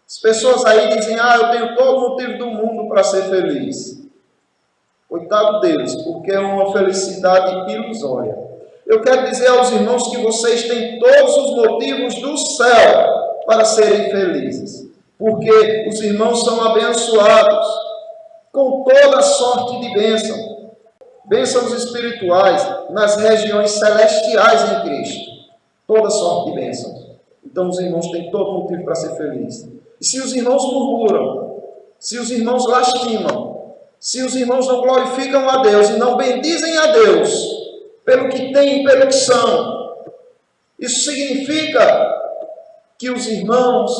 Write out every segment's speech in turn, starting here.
As pessoas aí dizem, eu tenho todo o motivo do mundo para ser feliz. Coitado deles, porque é uma felicidade ilusória. Eu quero dizer aos irmãos que vocês têm todos os motivos do céu para serem felizes. Porque os irmãos são abençoados com toda sorte de bênção. Bênçãos espirituais nas regiões celestiais em Cristo. Toda sorte de bênçãos. Então os irmãos têm todo motivo para ser felizes. E se os irmãos murmuram, se os irmãos lastimam, se os irmãos não glorificam a Deus e não bendizem a Deus pelo que têm e pelo que são, isso significa que os irmãos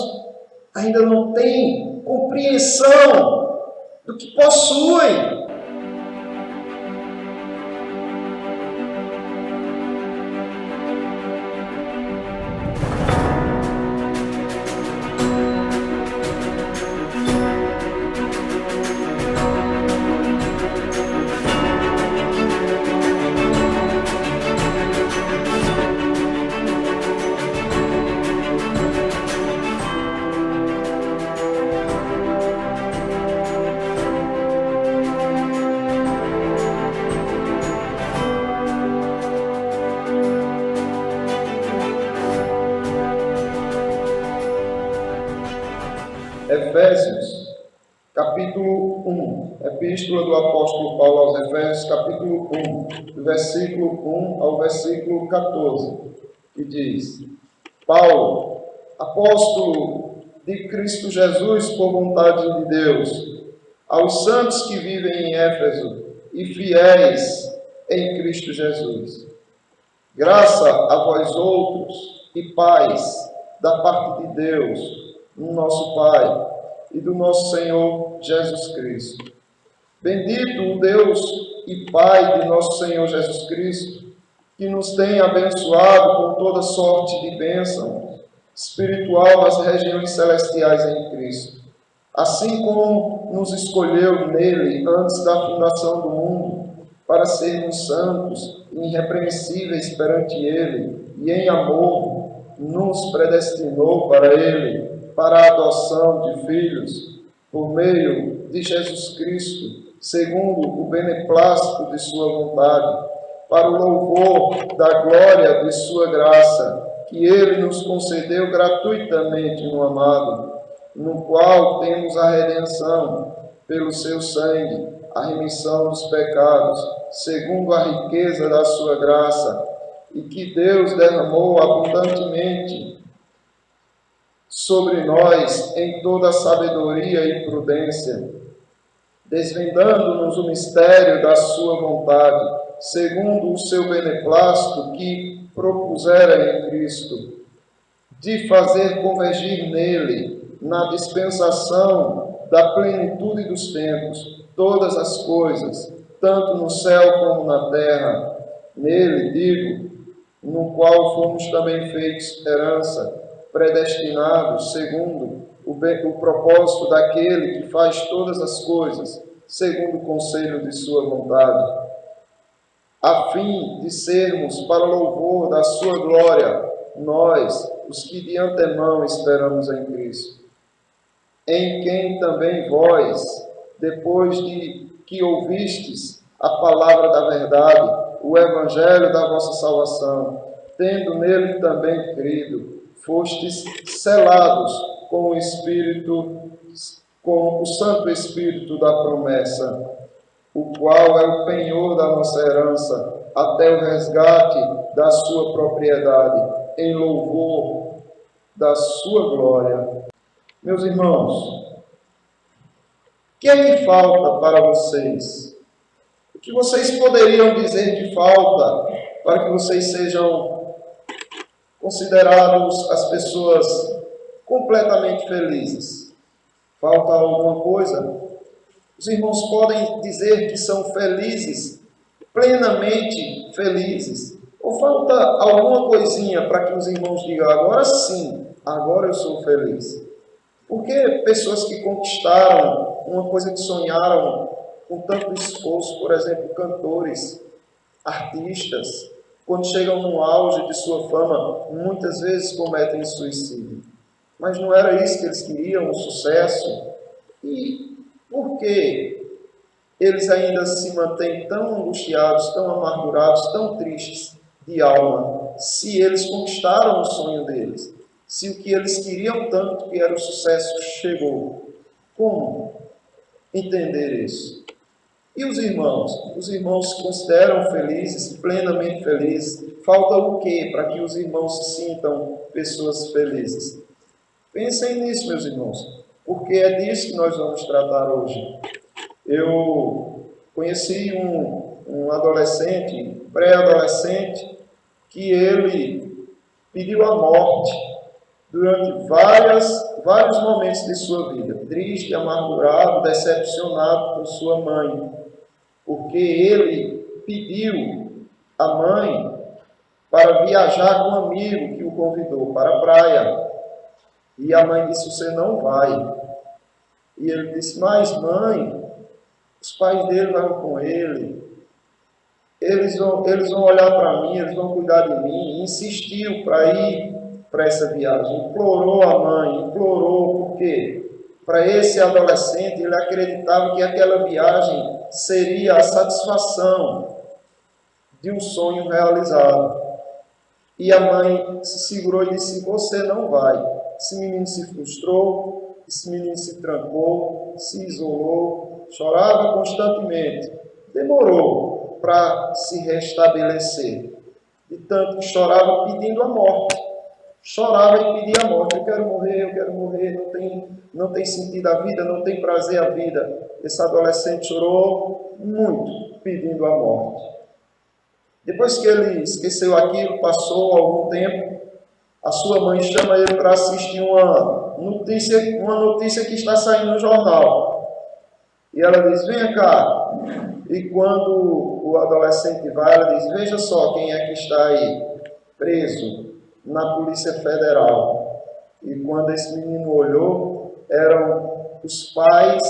ainda não têm compreensão do que possuem. Efésios, capítulo 1, epístola do apóstolo Paulo aos Efésios, capítulo 1, do versículo 1 ao versículo 14, que diz: Paulo, apóstolo de Cristo Jesus por vontade de Deus, aos santos que vivem em Éfeso e fiéis em Cristo Jesus. Graça a vós outros e paz da parte de Deus, nosso Pai, e do nosso Senhor Jesus Cristo. Bendito o Deus e Pai de nosso Senhor Jesus Cristo, que nos tem abençoado com toda sorte de bênção espiritual nas regiões celestiais em Cristo. Assim como nos escolheu nele antes da fundação do mundo, para sermos santos e irrepreensíveis perante ele, e em amor nos predestinou para ele, para a adoção de filhos, por meio de Jesus Cristo, segundo o beneplácito de sua vontade, para o louvor da glória de sua graça, que ele nos concedeu gratuitamente no amado, no qual temos a redenção, pelo seu sangue, a remissão dos pecados, segundo a riqueza da sua graça, e que Deus derramou abundantemente sobre nós em toda sabedoria e prudência, desvendando-nos o mistério da sua vontade, segundo o seu beneplácito que propusera em Cristo, de fazer convergir nele, na dispensação da plenitude dos tempos, todas as coisas, tanto no céu como na terra. Nele, digo, no qual fomos também feitos herança, predestinados segundo o propósito daquele que faz todas as coisas, segundo o conselho de sua vontade, a fim de sermos para louvor da sua glória, nós, os que de antemão esperamos em Cristo, em quem também vós, depois de que ouvistes a palavra da verdade, o evangelho da vossa salvação, tendo nele também crido, fostes selados com o Espírito, com o Santo Espírito da promessa, o qual é o penhor da nossa herança, até o resgate da sua propriedade, em louvor da sua glória. Meus irmãos, o que é que falta para vocês? O que vocês poderiam dizer que falta para que vocês sejam considerados as pessoas completamente felizes? Falta alguma coisa? Os irmãos podem dizer que são felizes, plenamente felizes, ou falta alguma coisinha para que os irmãos digam, agora sim, agora eu sou feliz? Porque pessoas que conquistaram uma coisa que sonharam com tanto esforço, por exemplo, cantores, artistas, quando chegam no auge de sua fama, muitas vezes cometem suicídio. mas não era isso que eles queriam, o sucesso. E por que eles ainda se mantêm tão angustiados, tão amargurados, tão tristes de alma, se eles conquistaram o sonho deles? Se o que eles queriam tanto, que era o sucesso, chegou? Como entender isso? E os irmãos? Os irmãos se consideram felizes, plenamente felizes? Falta o quê para que os irmãos se sintam pessoas felizes? Pensem nisso, meus irmãos, porque é disso que nós vamos tratar hoje. Eu conheci um adolescente, pré-adolescente, que ele pediu a morte durante vários momentos de sua vida, triste, amargurado, decepcionado com sua mãe, porque ele pediu à mãe para viajar com um amigo que o convidou para a praia. E a mãe disse: você não vai. E ele disse: mas mãe, os pais dele vão com ele, eles vão olhar para mim, eles vão cuidar de mim. E insistiu para ir para essa viagem, implorou a mãe, implorou, porque para esse adolescente ele acreditava que aquela viagem seria a satisfação de um sonho realizado. E a mãe se segurou e disse: você não vai. Esse menino se frustrou, esse menino se trancou, se isolou, chorava constantemente. Demorou para se restabelecer. De tanto que chorava pedindo a morte. Chorava e pedia a morte. Eu quero morrer, não tem sentido a vida, não tem prazer a vida. Esse adolescente chorou muito pedindo a morte. Depois que ele esqueceu aquilo, passou algum tempo, a sua mãe chama ele para assistir uma notícia que está saindo no jornal. E ela diz: venha cá. E quando o adolescente vai, ela diz: veja só quem é que está aí, preso na Polícia Federal. E quando esse menino olhou, eram os pais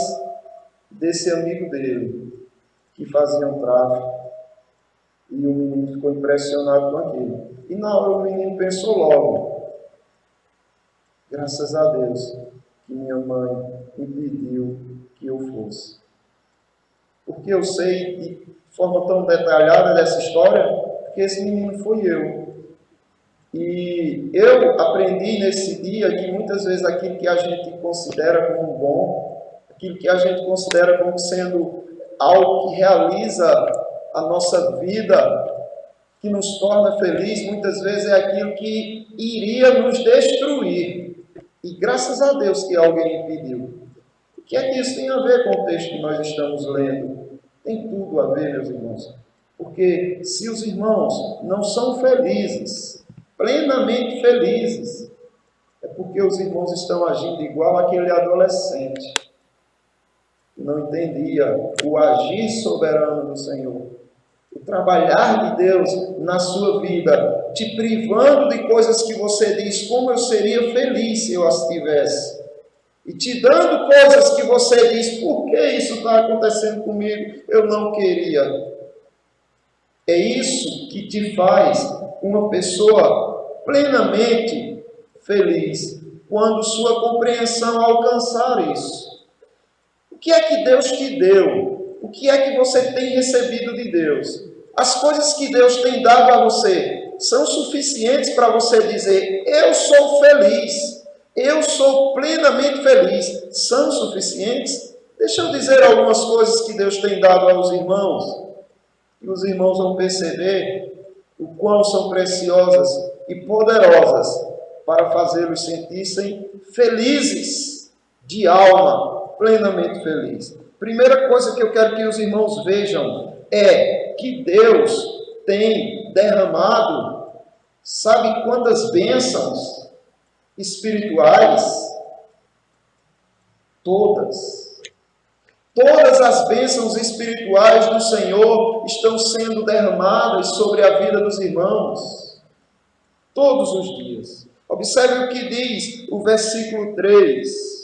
desse amigo dele, que faziam tráfico. E o menino ficou impressionado com aquilo. E na hora o menino pensou logo: graças a Deus que minha mãe impediu que eu fosse. Porque eu sei de forma tão detalhada dessa história, que esse menino foi eu. E eu aprendi nesse dia que muitas vezes aquilo que a gente considera como bom, aquilo que a gente considera como sendo algo que realiza a nossa vida, que nos torna feliz, muitas vezes é aquilo que iria nos destruir. E graças a Deus que alguém impediu. O que é que isso tem a ver com o texto que nós estamos lendo? Tem tudo a ver, meus irmãos. Porque se os irmãos não são felizes, plenamente felizes, é porque os irmãos estão agindo igual aquele adolescente que não entendia o agir soberano do Senhor, o trabalhar de Deus na sua vida, te privando de coisas que você diz: como eu seria feliz se eu as tivesse, e te dando coisas que você diz: por que isso está acontecendo comigo? Eu não queria. É isso que te faz uma pessoa plenamente feliz, quando sua compreensão alcançar isso. O que é que Deus te deu? O que é que você tem recebido de Deus? As coisas que Deus tem dado a você são suficientes para você dizer: eu sou feliz, eu sou plenamente feliz? São suficientes? Deixa eu dizer algumas coisas que Deus tem dado aos irmãos, e os irmãos vão perceber o quão são preciosas e poderosas para fazê-los sentir-se felizes de alma, plenamente felizes. Primeira coisa que eu quero que os irmãos vejam é que Deus tem derramado, sabe quantas bênçãos espirituais? Todas. Todas as bênçãos espirituais do Senhor estão sendo derramadas sobre a vida dos irmãos. Todos os dias. Observe o que diz o versículo 3.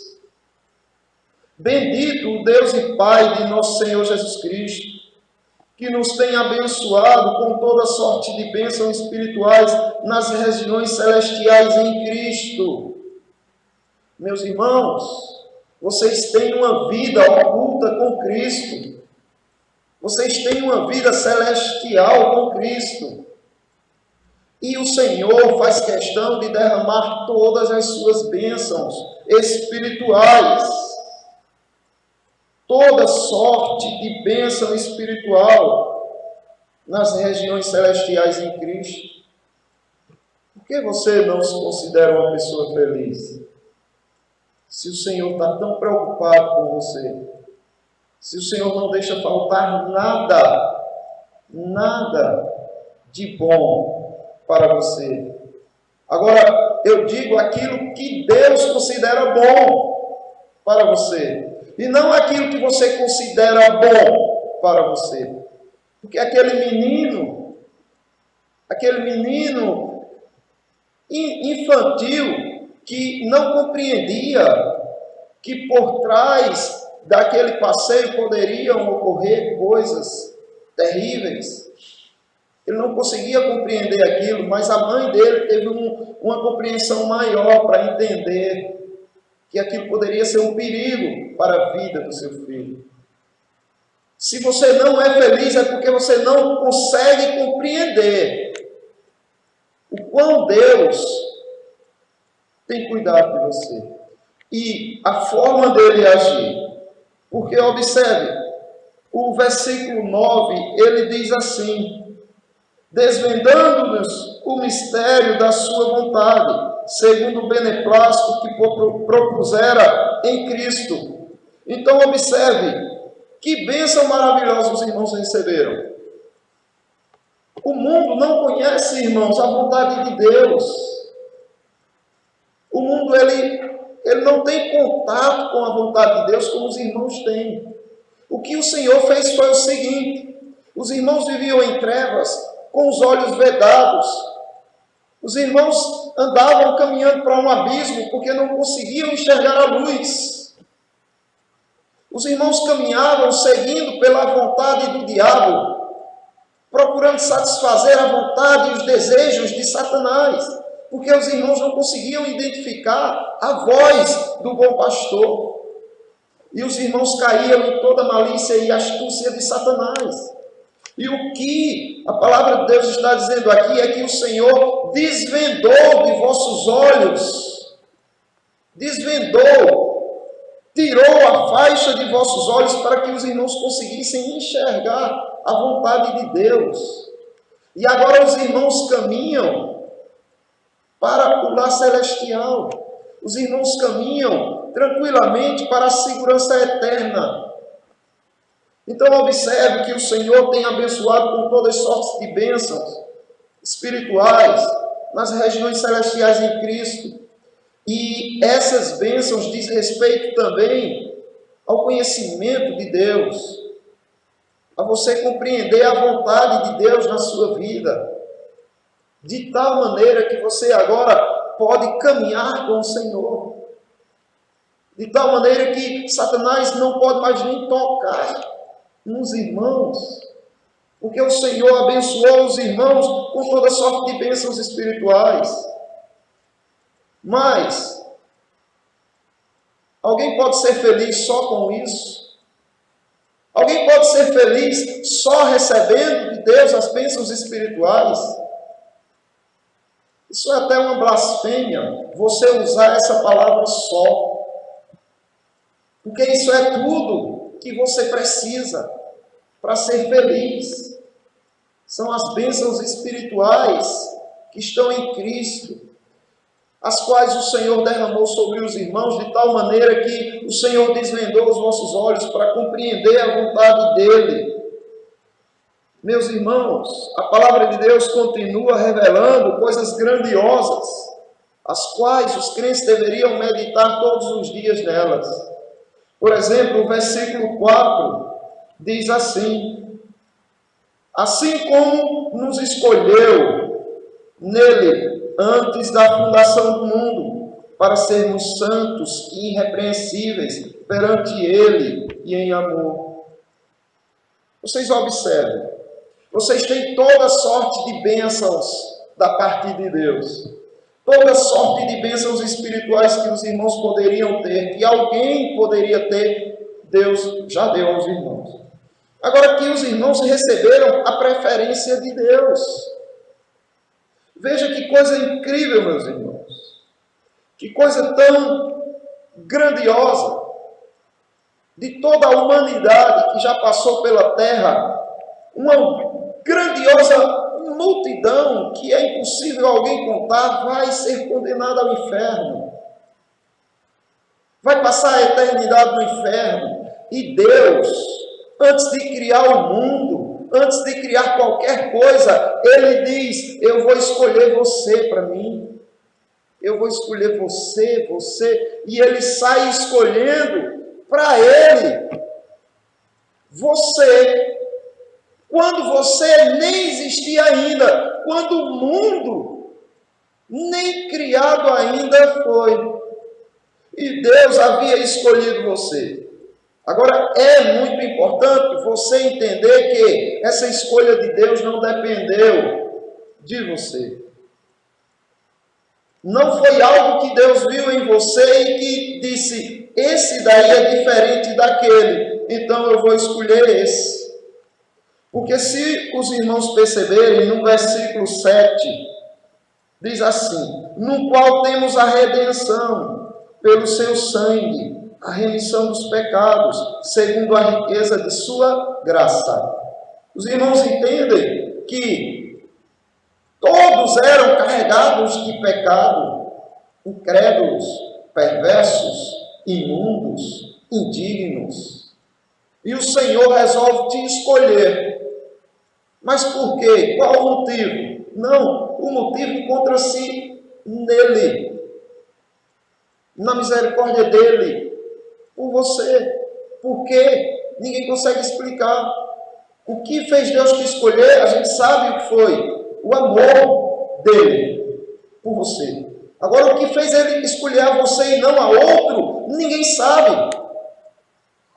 Bendito o Deus e Pai de nosso Senhor Jesus Cristo, que nos tem abençoado com toda sorte de bênçãos espirituais nas regiões celestiais em Cristo. Meus irmãos, vocês têm uma vida oculta com Cristo. Vocês têm uma vida celestial com Cristo. E o Senhor faz questão de derramar todas as suas bênçãos espirituais. Toda sorte de bênção espiritual nas regiões celestiais em Cristo. Por que você não se considera uma pessoa feliz? Se o Senhor está tão preocupado com você, se o Senhor não deixa faltar nada de bom para você. Agora, eu digo aquilo que Deus considera bom para você, e não aquilo que você considera bom para você. Porque aquele menino infantil que não compreendia que por trás daquele passeio poderiam ocorrer coisas terríveis. Ele não conseguia compreender aquilo, mas a mãe dele teve uma compreensão maior para entender que aquilo poderia ser um perigo para a vida do seu filho. Se você não é feliz, é porque você não consegue compreender o quão Deus tem cuidado de você e a forma dele agir. Porque observe, o versículo 9, ele diz assim: desvendando-nos o mistério da sua vontade, segundo o beneplácito que propusera em Cristo. Então observe, que bênção maravilhosa os irmãos receberam. O mundo não conhece, irmãos, a vontade de Deus. O mundo, ele não tem contato com a vontade de Deus como os irmãos têm. O que o Senhor fez foi o seguinte: os irmãos viviam em trevas, com os olhos vedados. Os irmãos andavam caminhando para um abismo, porque não conseguiam enxergar a luz. Os irmãos caminhavam seguindo pela vontade do diabo, procurando satisfazer a vontade e os desejos de Satanás, porque os irmãos não conseguiam identificar a voz do bom pastor. E os irmãos caíam em toda a malícia e astúcia de Satanás. E o que a palavra de Deus está dizendo aqui é que o Senhor desvendou de vossos olhos, tirou a faixa de vossos olhos para que os irmãos conseguissem enxergar a vontade de Deus. E agora os irmãos caminham para o lar celestial. Os irmãos caminham tranquilamente para a segurança eterna. Então observe que o Senhor tem abençoado com todas sortes de bênçãos espirituais nas regiões celestiais em Cristo. E essas bênçãos diz respeito também ao conhecimento de Deus, a você compreender a vontade de Deus na sua vida, de tal maneira que você agora pode caminhar com o Senhor, de tal maneira que Satanás não pode mais nem tocar nos irmãos, porque o Senhor abençoou os irmãos com toda sorte de bênçãos espirituais. Mas alguém pode ser feliz só com isso? Alguém pode ser feliz só recebendo de Deus as bênçãos espirituais? Isso é até uma blasfêmia, você usar essa palavra só. Porque isso é tudo que você precisa para ser feliz. São as bênçãos espirituais que estão em Cristo, as quais o Senhor derramou sobre os irmãos de tal maneira que o Senhor desvendou os vossos olhos para compreender a vontade dEle. Meus irmãos, a palavra de Deus continua revelando coisas grandiosas, as quais os crentes deveriam meditar todos os dias nelas. Por exemplo, o versículo 4 diz assim: assim como nos escolheu nele antes da fundação do mundo, para sermos santos e irrepreensíveis perante ele e em amor. Vocês observem, vocês têm toda sorte de bênçãos da parte de Deus. toda sorte de bênçãos espirituais que os irmãos poderiam ter, que alguém poderia ter, Deus já deu aos irmãos. Agora que os irmãos receberam a preferência de Deus. Veja que coisa incrível, meus irmãos. Que coisa tão grandiosa. De toda a humanidade que já passou pela terra, uma grandiosa multidão que é impossível alguém contar, vai ser condenada ao inferno. Vai passar a eternidade no inferno. E Deus, antes de criar o mundo, antes de criar qualquer coisa, Ele diz: eu vou escolher você para mim. Eu vou escolher você. E Ele sai escolhendo para Ele você. Quando você nem existia ainda, quando o mundo nem criado ainda foi. E Deus havia escolhido você. Agora, é muito importante você entender que essa escolha de Deus não dependeu de você. Não foi algo que Deus viu em você e que disse: esse daí é diferente daquele, então eu vou escolher esse. Porque se os irmãos perceberem, no versículo 7, diz assim: no qual temos a redenção pelo seu sangue, a remissão dos pecados, segundo a riqueza de sua graça. Os irmãos entendem que todos eram carregados de pecado, incrédulos, perversos, imundos, indignos. E o Senhor resolve te escolher. Mas por quê? Qual o motivo? Não, o motivo encontra-se nele, na misericórdia dele, por você. Por quê? Ninguém consegue explicar. O que fez Deus te escolher, a gente sabe o que foi. O amor dele por você. Agora, o que fez ele escolher a você e não a outro, ninguém sabe.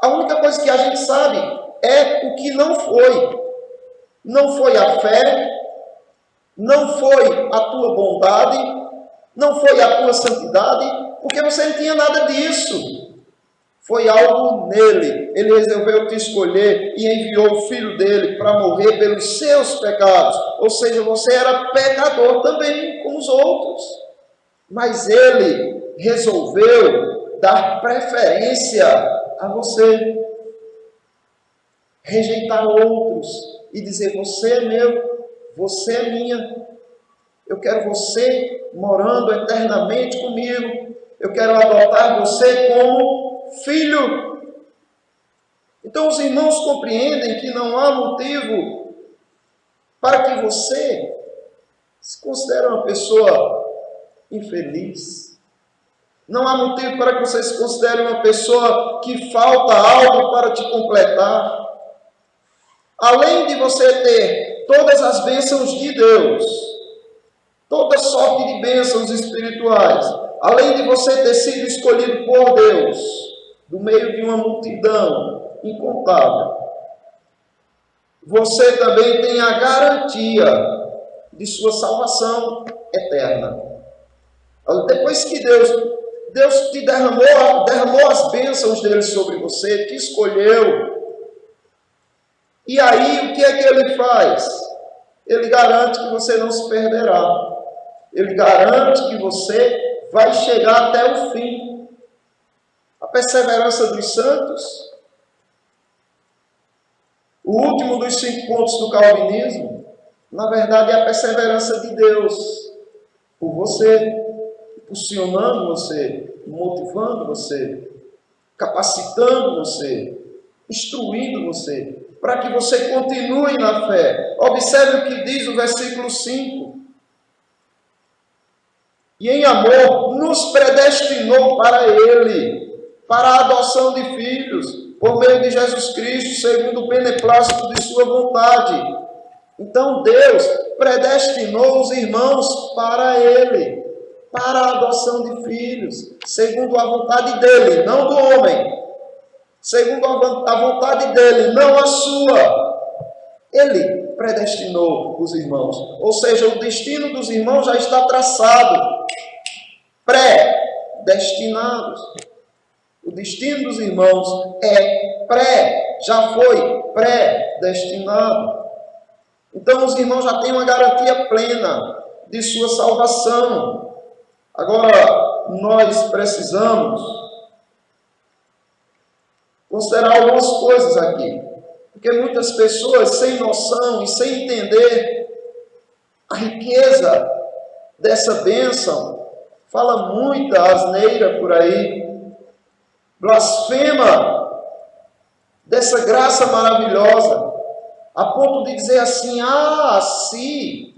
A única coisa que a gente sabe é o que não foi. Não foi a fé, não foi a tua bondade, não foi a tua santidade, porque você não tinha nada disso. Foi algo nele. Ele resolveu te escolher e enviou o Filho dele para morrer pelos seus pecados. Ou seja, você era pecador também, como os outros. Mas ele resolveu dar preferência a você. Rejeitar outros e dizer: você é meu, você é minha. Eu quero você morando eternamente comigo. Eu quero adotar você como filho. Então os irmãos compreendem que não há motivo para que você se considere uma pessoa infeliz. Não há motivo para que você se considere uma pessoa que falta algo para te completar. Além de você ter todas as bênçãos de Deus, toda sorte de bênçãos espirituais, além de você ter sido escolhido por Deus, do meio de uma multidão incontável, você também tem a garantia de sua salvação eterna. Depois que Deus te derramou as bênçãos dele sobre você, te escolheu. E aí, o que é que ele faz? Ele garante que você não se perderá. Ele garante que você vai chegar até o fim. A perseverança dos santos, o último dos 5 pontos do calvinismo, na verdade é a perseverança de Deus por você, impulsionando você, motivando você, capacitando você, instruindo você, para que você continue na fé. Observe o que diz o versículo 5. E em amor nos predestinou para Ele, para a adoção de filhos, por meio de Jesus Cristo, segundo o beneplácito de sua vontade. Então Deus predestinou os irmãos para Ele, para a adoção de filhos, segundo a vontade dEle, não do homem. Segundo a vontade dEle, não a sua. Ele predestinou os irmãos. Ou seja, o destino dos irmãos já está traçado. predestinados. O destino dos irmãos já foi predestinado. Então os irmãos já têm uma garantia plena de sua salvação. Agora, nós precisamos considerar algumas coisas aqui. Porque muitas pessoas, sem noção e sem entender a riqueza dessa bênção, fala muita asneira por aí, blasfema dessa graça maravilhosa, a ponto de dizer assim: se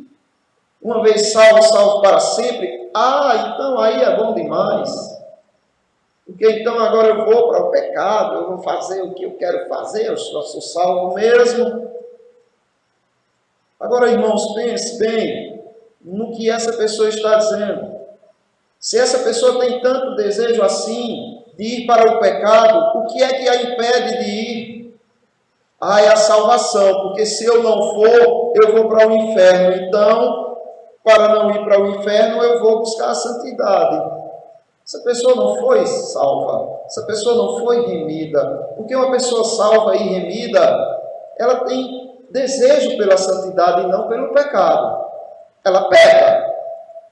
uma vez salvo, salvo para sempre, então aí é bom demais, porque então agora eu vou para o pecado, eu vou fazer o que eu quero fazer, eu sou salvo mesmo. Agora, irmãos, pense bem no que essa pessoa está dizendo. Se essa pessoa tem tanto desejo assim de ir para o pecado, o que é que a impede de ir? É a salvação, porque se eu não for, eu vou para o inferno. Então, para não ir para o inferno, eu vou buscar a santidade. Essa pessoa não foi salva, essa pessoa não foi remida, porque uma pessoa salva e remida, ela tem desejo pela santidade e não pelo pecado. Ela peca,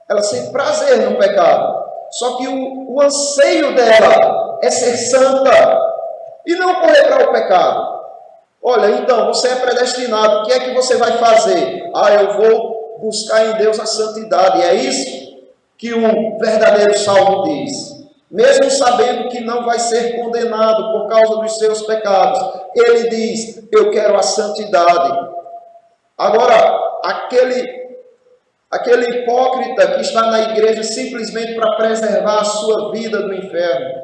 ela sente prazer no pecado, só que o anseio dela é ser santa e não correr para o pecado. Olha, então, você é predestinado, o que é que você vai fazer? Eu vou buscar em Deus a santidade. É isso que um verdadeiro salvo diz. Mesmo sabendo que não vai ser condenado por causa dos seus pecados, ele diz: eu quero a santidade. Agora, aquele hipócrita que está na igreja simplesmente para preservar a sua vida do inferno,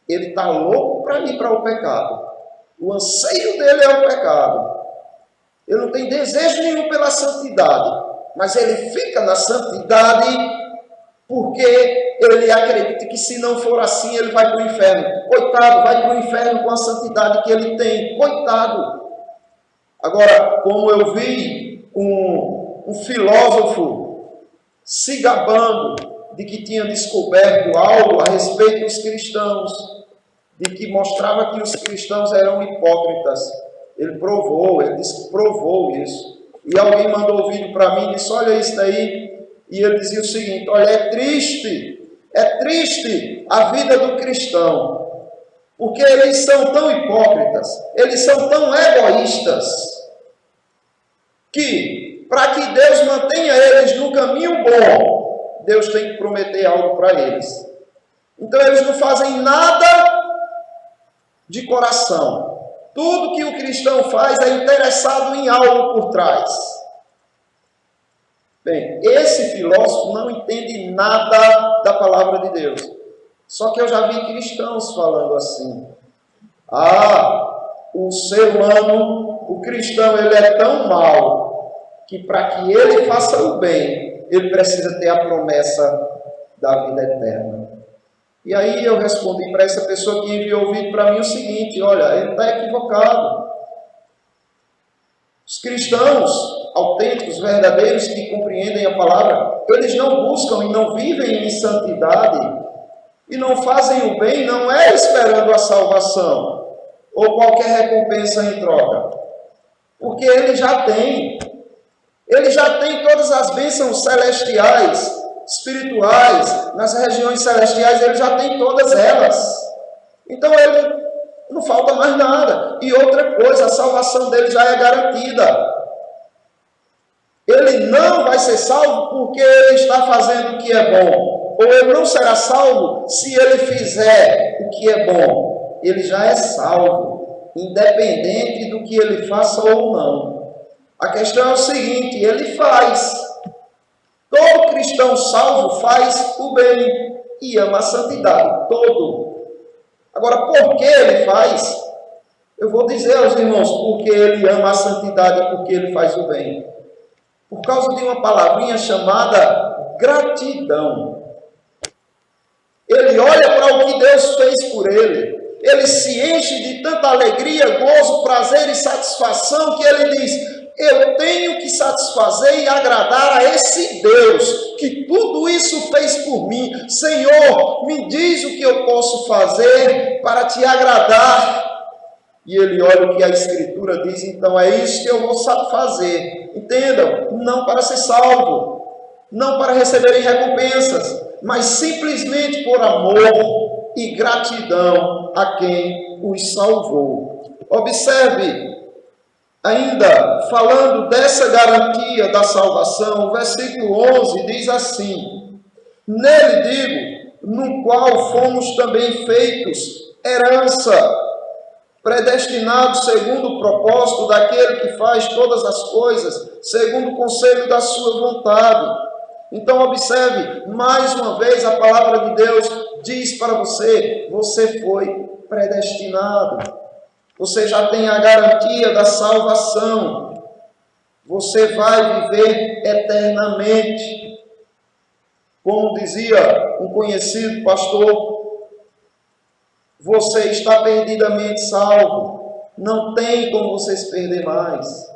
ele está louco para ir para o pecado. O anseio dele é o pecado. Ele não tem desejo nenhum pela santidade, mas ele fica na santidade porque ele acredita que se não for assim, ele vai para o inferno. Coitado, vai para o inferno com a santidade que ele tem. Coitado. Agora, como eu vi um filósofo se gabando de que tinha descoberto algo a respeito dos cristãos, de que mostrava que os cristãos eram hipócritas. Ele disse que provou isso. E alguém mandou o vídeo para mim e disse: olha isso daí. E ele dizia o seguinte: olha, é triste a vida do cristão, porque eles são tão hipócritas, eles são tão egoístas, que para que Deus mantenha eles no caminho bom, Deus tem que prometer algo para eles. Então eles não fazem nada de coração. Tudo que o cristão faz é interessado em algo por trás. Bem, esse filósofo não entende nada da palavra de Deus. Só que eu já vi cristãos falando assim: o ser humano, o cristão, ele é tão mau que para que ele faça o bem, ele precisa ter a promessa da vida eterna. E aí eu respondi para essa pessoa que enviou o vídeo para mim o seguinte: olha, ele está equivocado. Os cristãos autênticos, verdadeiros, que compreendem a palavra, eles não buscam e não vivem em santidade e não fazem o bem, não é esperando a salvação ou qualquer recompensa em troca, porque ele já tem todas as bênçãos celestiais, espirituais, nas regiões celestiais, ele já tem todas elas. Então ele não falta mais nada. E outra coisa, a salvação dele já é garantida. Ele não vai ser salvo porque ele está fazendo o que é bom, ou ele não será salvo se ele fizer o que é bom. Ele já é salvo, independente do que ele faça ou não. A questão é o seguinte: ele faz. Todo cristão salvo faz o bem e ama a santidade. Todo. Agora, por que ele faz? Eu vou dizer aos irmãos, porque ele ama a santidade e porque ele faz o bem. Por causa de uma palavrinha chamada gratidão. Ele olha para o que Deus fez por ele. Ele se enche de tanta alegria, gozo, prazer e satisfação que ele diz: eu tenho que satisfazer e agradar a esse Deus, que tudo isso fez por mim. Senhor, me diz o que eu posso fazer para te agradar. E ele olha o que a Escritura diz, então é isso que eu vou fazer. Entendam, não para ser salvo, não para receberem recompensas, mas simplesmente por amor e gratidão a quem os salvou. Observe, ainda falando dessa garantia da salvação, o versículo 11 diz assim: nele digo, no qual fomos também feitos herança, predestinados segundo o propósito daquele que faz todas as coisas, segundo o conselho da sua vontade. Então observe, mais uma vez a palavra de Deus diz para você, você foi predestinado. Você já tem a garantia da salvação. Você vai viver eternamente. Como dizia um conhecido pastor, você está perdidamente salvo. Não tem como você se perder mais.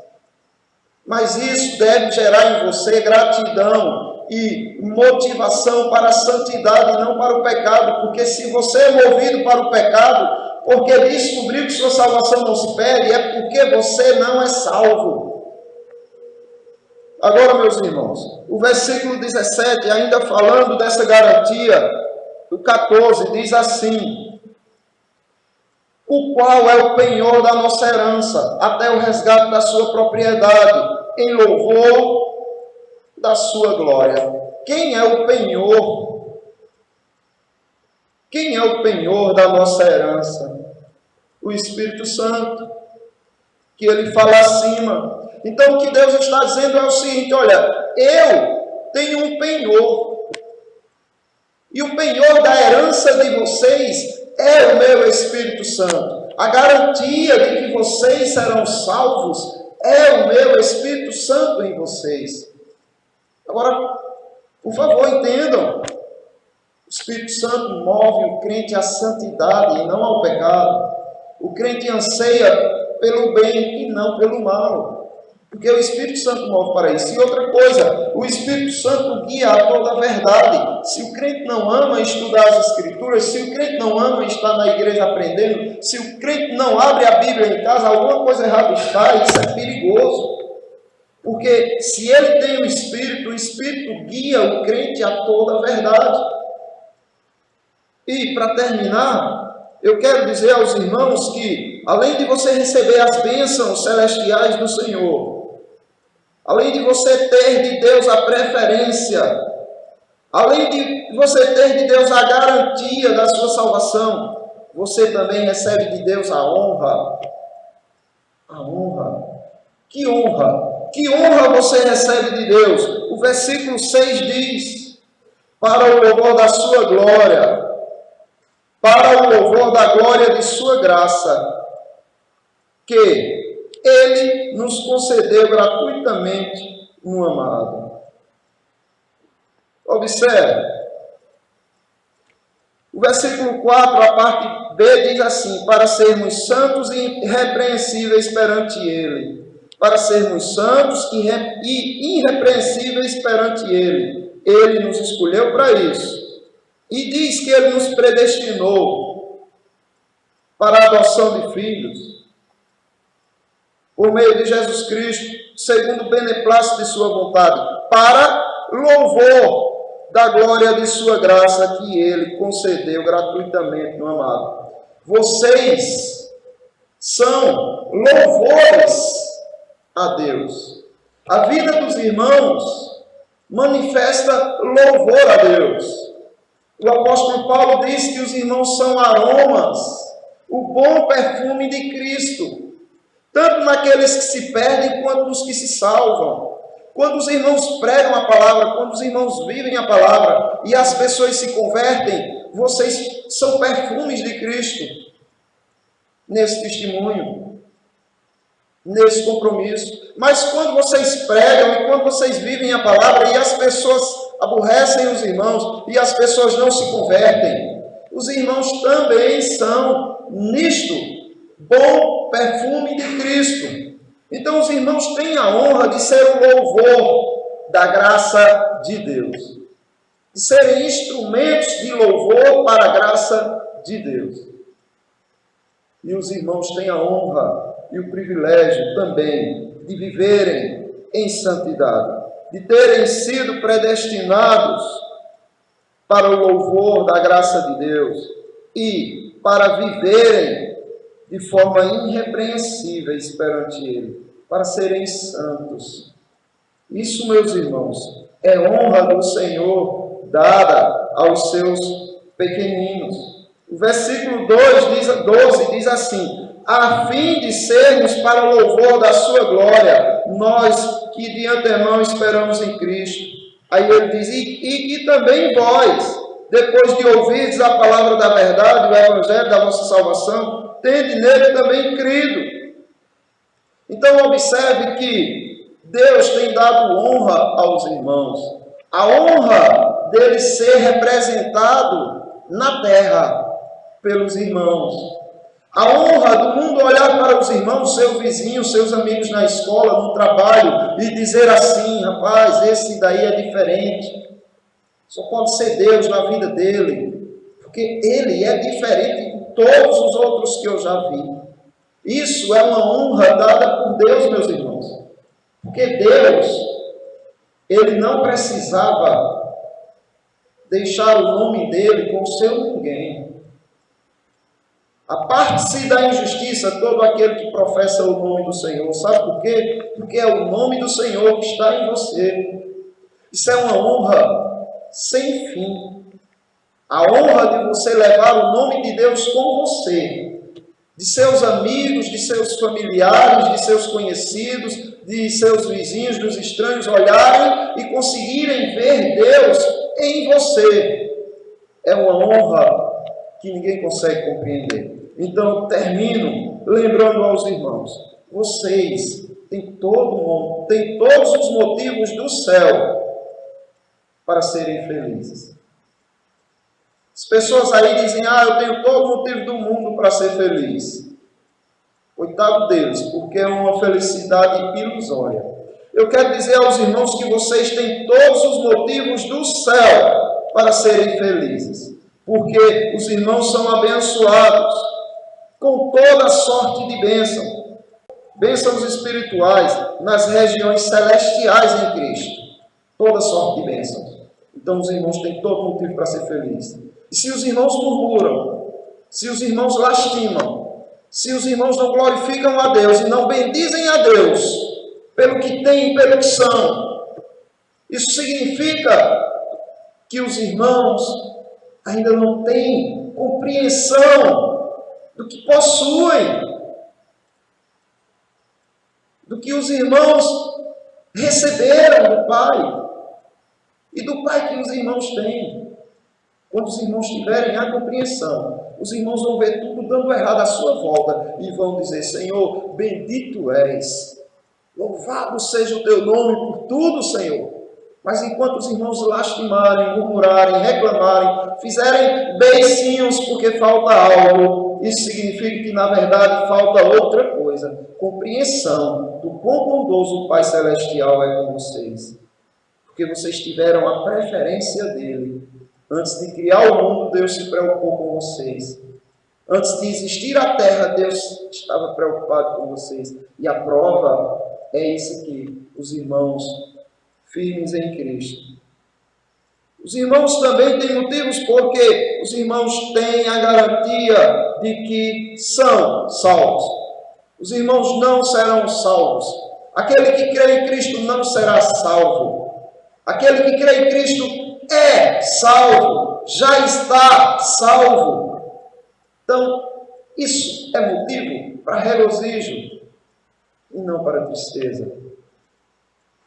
Mas isso deve gerar em você gratidão e motivação para a santidade e não para o pecado. Porque se você é movido para o pecado, porque descobriu que sua salvação não se perde, é porque você não é salvo. Agora, meus irmãos, o versículo 17, ainda falando dessa garantia, o 14, diz assim: o qual é o penhor da nossa herança, até o resgate da sua propriedade, em louvor da sua glória. Quem é o penhor? Quem é o penhor da nossa herança? O Espírito Santo, que ele fala acima. Então, o que Deus está dizendo é o seguinte: olha, eu tenho um penhor, e o penhor da herança de vocês é o meu Espírito Santo. A garantia de que vocês serão salvos é o meu Espírito Santo em vocês. Agora, por favor, entendam. O Espírito Santo move o crente à santidade e não ao pecado. O crente anseia pelo bem e não pelo mal. Porque o Espírito Santo move para isso. E outra coisa, o Espírito Santo guia a toda a verdade. Se o crente não ama estudar as Escrituras, se o crente não ama estar na igreja aprendendo, se o crente não abre a Bíblia em casa, alguma coisa errada está, isso é perigoso. Porque se ele tem o Espírito guia o crente a toda a verdade. E para terminar, eu quero dizer aos irmãos que, além de você receber as bênçãos celestiais do Senhor, além de você ter de Deus a preferência, além de você ter de Deus a garantia da sua salvação, você também recebe de Deus a honra. A honra. Que honra! Que honra você recebe de Deus? O versículo 6 diz: para o louvor da sua glória, para o louvor da glória de sua graça, que ele nos concedeu gratuitamente no amado. Observe, o versículo 4, a parte B, diz assim: para sermos santos e irrepreensíveis perante ele. Para sermos santos e irrepreensíveis perante ele. Ele nos escolheu para isso. E diz que ele nos predestinou para a adoção de filhos, por meio de Jesus Cristo, segundo o beneplácito de sua vontade, para louvor da glória de sua graça que ele concedeu gratuitamente no amado. Vocês são louvores a Deus. A vida dos irmãos manifesta louvor a Deus. O apóstolo Paulo diz que os irmãos são aromas, o bom perfume de Cristo, tanto naqueles que se perdem quanto nos que se salvam. Quando os irmãos pregam a palavra, quando os irmãos vivem a palavra e as pessoas se convertem, vocês são perfumes de Cristo nesse testemunho, nesse compromisso. Mas quando vocês pregam e quando vocês vivem a palavra e as pessoas aborrecem os irmãos e as pessoas não se convertem, os irmãos também são nisto bom perfume de Cristo. Então os irmãos têm a honra de ser o louvor da graça de Deus, de serem instrumentos de louvor para a graça de Deus. E os irmãos têm a honra e o privilégio também de viverem em santidade, de terem sido predestinados para o louvor da graça de Deus e para viverem de forma irrepreensíveis perante Ele, para serem santos. Isso, meus irmãos, é honra do Senhor dada aos seus pequeninos. O versículo 12 diz assim: a fim de sermos para o louvor da sua glória, nós que de antemão esperamos em Cristo. Aí ele diz, e que também vós, depois de ouvirdes a palavra da verdade, o evangelho da vossa salvação, tende nele também crido. Então observe que Deus tem dado honra aos irmãos. A honra dele ser representado na terra pelos irmãos. A honra do mundo olhar para os irmãos, seu vizinho, seus amigos na escola, no trabalho, e dizer assim, rapaz, esse daí é diferente. Só pode ser Deus na vida dele, porque ele é diferente de todos os outros que eu já vi. Isso é uma honra dada por Deus, meus irmãos. Porque Deus, ele não precisava deixar o nome dele com o seu ninguém. Aparte-se da injustiça todo aquele que professa o nome do Senhor. Sabe por quê? Porque é o nome do Senhor que está em você. Isso é uma honra sem fim. A honra de você levar o nome de Deus com você, de seus amigos, de seus familiares, de seus conhecidos, de seus vizinhos, dos estranhos olharem e conseguirem ver Deus em você. É uma honra que ninguém consegue compreender. Então, termino lembrando aos irmãos, vocês têm todos os motivos do céu para serem felizes. As pessoas aí dizem, eu tenho todo o motivo do mundo para ser feliz. Coitado deles, porque é uma felicidade ilusória. Eu quero dizer aos irmãos que vocês têm todos os motivos do céu para serem felizes, porque os irmãos são abençoados com toda sorte de bênçãos espirituais nas regiões celestiais em Cristo, toda sorte de bênçãos. Então os irmãos têm todo motivo para ser felizes. E se os irmãos murmuram, se os irmãos lastimam, se os irmãos não glorificam a Deus e não bendizem a Deus pelo que têm e pelo que são, isso significa que os irmãos ainda não têm compreensão do que possuem, do que os irmãos receberam do Pai e do Pai que os irmãos têm. Quando os irmãos tiverem a compreensão, os irmãos vão ver tudo dando errado à sua volta e vão dizer, Senhor, bendito és, louvado seja o teu nome por tudo, Senhor. Mas enquanto os irmãos lastimarem, murmurarem, reclamarem, fizerem beicinhos porque falta algo, isso significa que na verdade falta outra coisa, compreensão do quão bondoso o Pai Celestial é com vocês. Porque vocês tiveram a preferência dele. Antes de criar o mundo, Deus se preocupou com vocês. Antes de existir a terra, Deus estava preocupado com vocês. E a prova é isso aqui, os irmãos firmes em Cristo. Os irmãos também têm motivos porque os irmãos têm a garantia de que são salvos. Os irmãos não serão salvos. Aquele que crê em Cristo não será salvo. Aquele que crê em Cristo é salvo, já está salvo. Então, isso é motivo para regozijo e não para tristeza.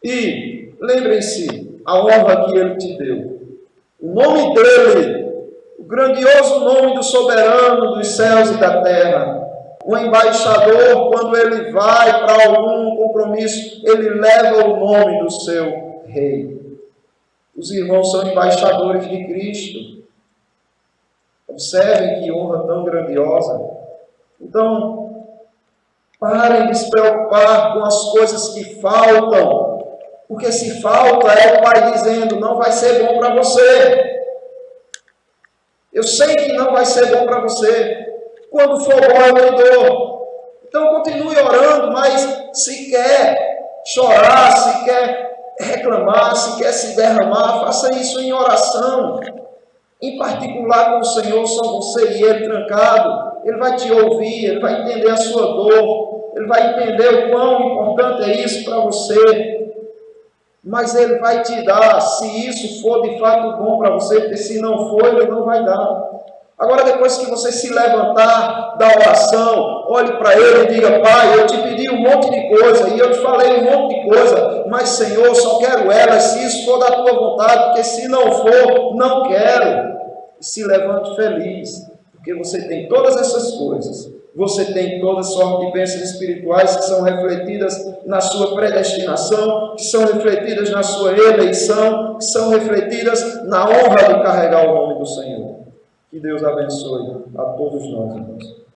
E lembrem-se a honra que Ele te deu. O nome dEle, o grandioso nome do soberano dos céus e da terra. O embaixador, quando ele vai para algum compromisso, ele leva o nome do seu rei. Os irmãos são embaixadores de Cristo. Observem que honra tão grandiosa. Então, Parem de se preocupar com as coisas que faltam, porque se falta é o Pai dizendo, não vai ser bom para você. Eu sei que não vai ser bom para você. Quando for bom eu te dou. Então continue orando, mas se quer chorar, se quer reclamar, se quer se derramar, faça isso em oração. Em particular com o Senhor, só você e Ele trancado. Ele vai te ouvir, Ele vai entender a sua dor, Ele vai entender o quão importante é isso para você. Mas Ele vai te dar, se isso for de fato bom para você, porque se não for, Ele não vai dar. Agora, depois que você se levantar da oração, olhe para Ele e diga, Pai, eu te pedi um monte de coisa, e eu te falei um monte de coisa, mas Senhor, só quero elas, se isso for da Tua vontade, porque se não for, não quero. E se levante feliz, porque você tem todas essas coisas. Você tem toda sorte de bênçãos espirituais que são refletidas na sua predestinação, que são refletidas na sua eleição, que são refletidas na honra de carregar o nome do Senhor. Que Deus abençoe a todos nós, irmãos.